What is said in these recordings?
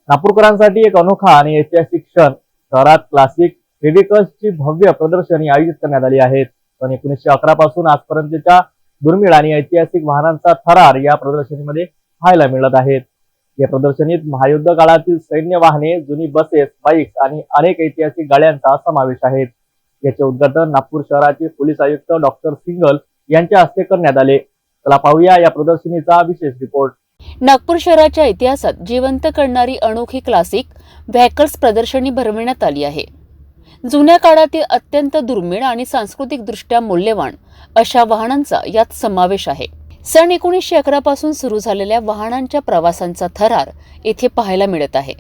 नागपूरकरांसाठी एक अनोखा आणि ऐतिहासिक क्षण शहरात क्लासिक व्हेकल्सची भव्य प्रदर्शनी आयोजित करण्यात आली आहे। सन 1911 पासून आजपर्यंतच्या दुर्मिळ आणि ऐतिहासिक वाहनांचा थरार या प्रदर्शनीमध्ये पाहायला मिळत आहेत। या प्रदर्शनीत महायुद्ध काळातील सैन्य वाहने, जुनी बसेस, बाईक्स आणि अनेक ऐतिहासिक गाड्यांचा समावेश आहे। याचे उद्घाटन नागपूर शहराचे पोलीस आयुक्त डॉक्टर सिंगल यांच्या हस्ते करण्यात आले। चला पाहूया या प्रदर्शनीचा विशेष रिपोर्ट। नागपूर शहराच्या इतिहासात जिवंत करणारी अनोखी क्लासिक व्हेकल्स प्रदर्शनी भरवण्यात आली आहे। जुन्या काळातील अत्यंत दुर्मिळ आणि सांस्कृतिक दृष्ट्या मूल्यवान अशा वाहनांचा यात समावेश आहे। सन 1911 पासून सुरू झालेल्या वाहनांच्या प्रवासांचा थरार येथे पाहायला मिळत आहे।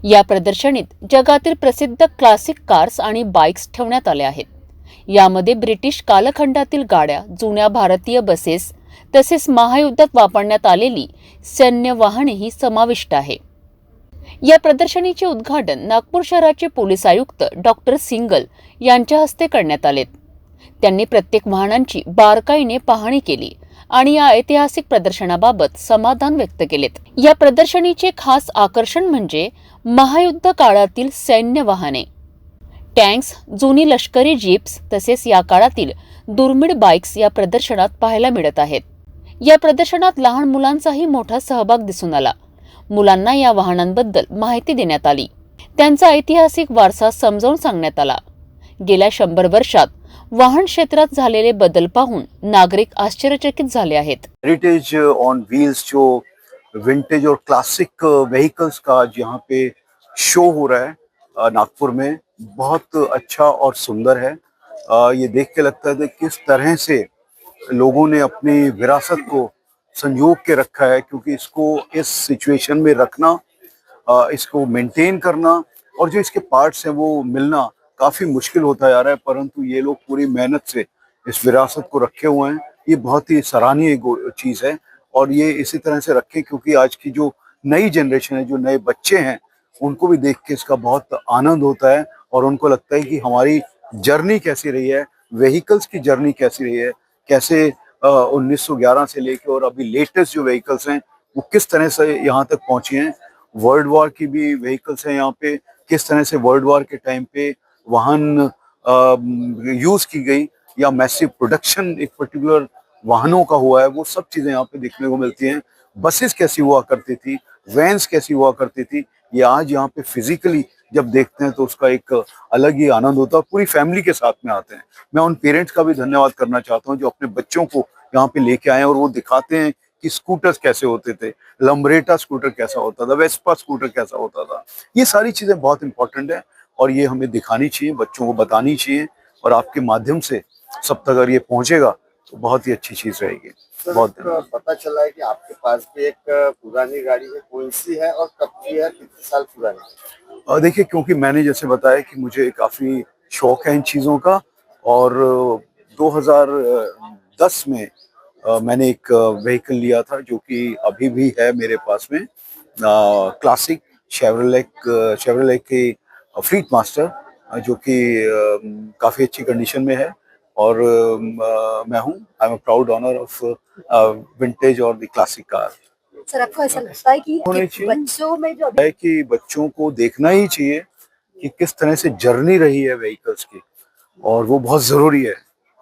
या प्रदर्शनीत जगातील प्रसिद्ध क्लासिक कार्स आणि बाइक्स ठेवण्यात आल्या आहेत। यामध्ये ब्रिटिश कालखंडातील गाड्या, जुन्या भारतीय बसेस तसेच महायुद्धात वापरण्यात आलेली सैन्य वाहनेही समाविष्ट आहे। या प्रदर्शनीचे उद्घाटन नागपूर शहराचे पोलीस आयुक्त डॉक्टर सिंगल यांच्या हस्ते करण्यात आले। त्यांनी प्रत्येक वाहनांची बारकाईने पाहणी केली आणि या ऐतिहासिक प्रदर्शनाबाबत समाधान व्यक्त केलेत। या प्रदर्शनीचे खास आकर्षण म्हणजे महायुद्ध काळातील सैन्य वाहने, टँक्स, जुनी लष्करी जीप्स तसेच या काळातील दुर्मिळ बाइक्स या प्रदर्शनात पाहायला मिळत आहेत। या प्रदर्शनात लहान मुलांचाही मोठा सहभाग दिसून आला। मुलांना या वाहनांबद्दल माहिती देण्यात आली, त्यांचा ऐतिहासिक वारसा समजावून सांगण्यात आला। गेल्या 100 वर्षात वाहन क्षेत्रात झालेले बदल पाहून नागरिक आश्चर्यचकित झाले आहेत। हेरिटेज ऑन व्हील्स जो विंटेज और क्लासिक व्हीकल्स का यहाँ पे शो हो रहा है नागपुर में, बहुत अच्छा और सुंदर है। ये देख के लगता है कि किस तरह से लोगों ने अपनी विरासत को संजो के रखा है, क्योंकि इसको इस सिचुएशन में रखना, इसको मेंटेन करना और जो इसके पार्ट्स हैं वो मिलना काफी मुश्किल होता जा रहा है, परंतु ये लोग पूरी मेहनत से इस विरासत को रखे हुए हैं। ये बहुत ही सराहनीय चीज है और ये इसी तरह से रखें, क्योंकि आज की जो नई जनरेशन है, जो नए बच्चे हैं, उनको भी देख के इसका बहुत आनंद होता है और उनको लगता है कि हमारी जर्नी कैसी रही है, व्हीकल्स की जर्नी कैसी रही है, कैसे 1911 से लेके और अभी लेटेस्ट जो व्हीकल्स हैं वो किस तरह से यहाँ तक पहुंची हैं। वर्ल्ड वॉर की भी व्हीकल्स हैं यहाँ पे, किस तरह से वर्ल्ड वॉर के टाइम पे वाहन यूज की गई या मैसिव प्रोडक्शन एक पर्टिकुलर वाहनों का हुआ है, वो सब चीजें यहाँ पे देखने को मिलती हैं। बसेस कैसी हुआ करती थी, वैन्स कैसी हुआ करती थी, ये आज यहाँ पे फिजिकली जब देखते हैं तो उसका एक अलग ही आनंद होता है। पूरी फैमिली के साथ में आते हैं। मैं उन पेरेंट्स का भी धन्यवाद करना चाहता हूँ जो अपने बच्चों को यहाँ पे लेके आए और वो दिखाते हैं कि स्कूटर्स कैसे होते थे, लम्ब्रेटा स्कूटर कैसा होता था, वेस्पा स्कूटर कैसा होता था। ये सारी चीजें बहुत इंपॉर्टेंट है और ये हमें दिखानी चाहिए, बच्चों को बतानी चाहिए, और आपके माध्यम से सब तक अगर ये पहुंचेगा तो बहुत ही अच्छी चीज रहेगी। बहुत पता चला है कि आपके पास भी एक पुरानी गाड़ी है, कौन सी है और कब की है, कितने साल पुरानी है? देखिए, क्योंकि मैंने जैसे बताया कि मुझे काफी शौक है इन चीजों का, और 2010 में मैंने एक व्हीकल लिया था जो कि अभी भी है मेरे पास में, क्लासिक शेवरलेट की फ्लीट मास्टर, जो कि काफी अच्छी कंडीशन में है। और मैं हूँ, I am a proud owner of vintage और द क्लासिक कार। सर, आपको ऐसा लगता है कि बच्चों में जो है कि बच्चों को देखना ही चाहिए कि किस तरह से जर्नी रही है व्हीकल्स की, और वो बहुत जरूरी है,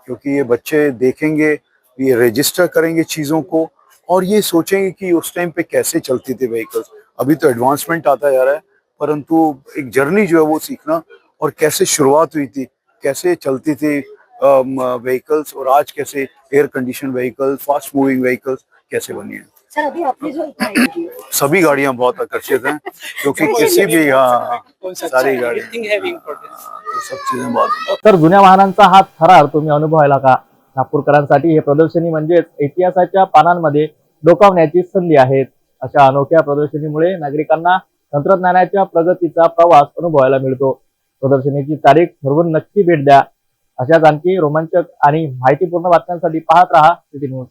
क्योंकि ये बच्चे देखेंगे, ये रजिस्टर करेंगे चीजों को और ये सोचेंगे कि उस टाइम पे कैसे चलती थी व्हीकल्स। अभी तो एडवांसमेंट आता जा रहा है, परंतु एक जर्नी जो है वो सीखना, और कैसे शुरुआत हुई थी, कैसे चलती थी व्हीकल्स, और आज कैसे air condition vehicles, fast moving vehicles कैसे बनी है। सर, अभी आपने जो सभी गाड़ियां बहुत आकर्षित हैं, क्योंकि किसी भी सारी गाड़ी सब चीजें बहुत। तर जुन्या वाहनांचा हा थरार तुम्ही अनुभवायला का? नागपूरकरांसाठी हे प्रदर्शनी म्हणजेच इतिहासाच्या पानांमध्ये डोकावण्याची संधी आहे। अशा अनोख्या प्रदर्शनीमुळे नागरिकांना तंत्रज्ञानाच्या प्रगतीचा प्रवास अनुभवायला मिळतो। प्रदर्शनीची तारीख ठरवून नक्की भेट द्या। अशाच आणखी रोमांचक आणि माहितीपूर्ण बातम्यांसाठी पाहत रहा सिटी न्यूज।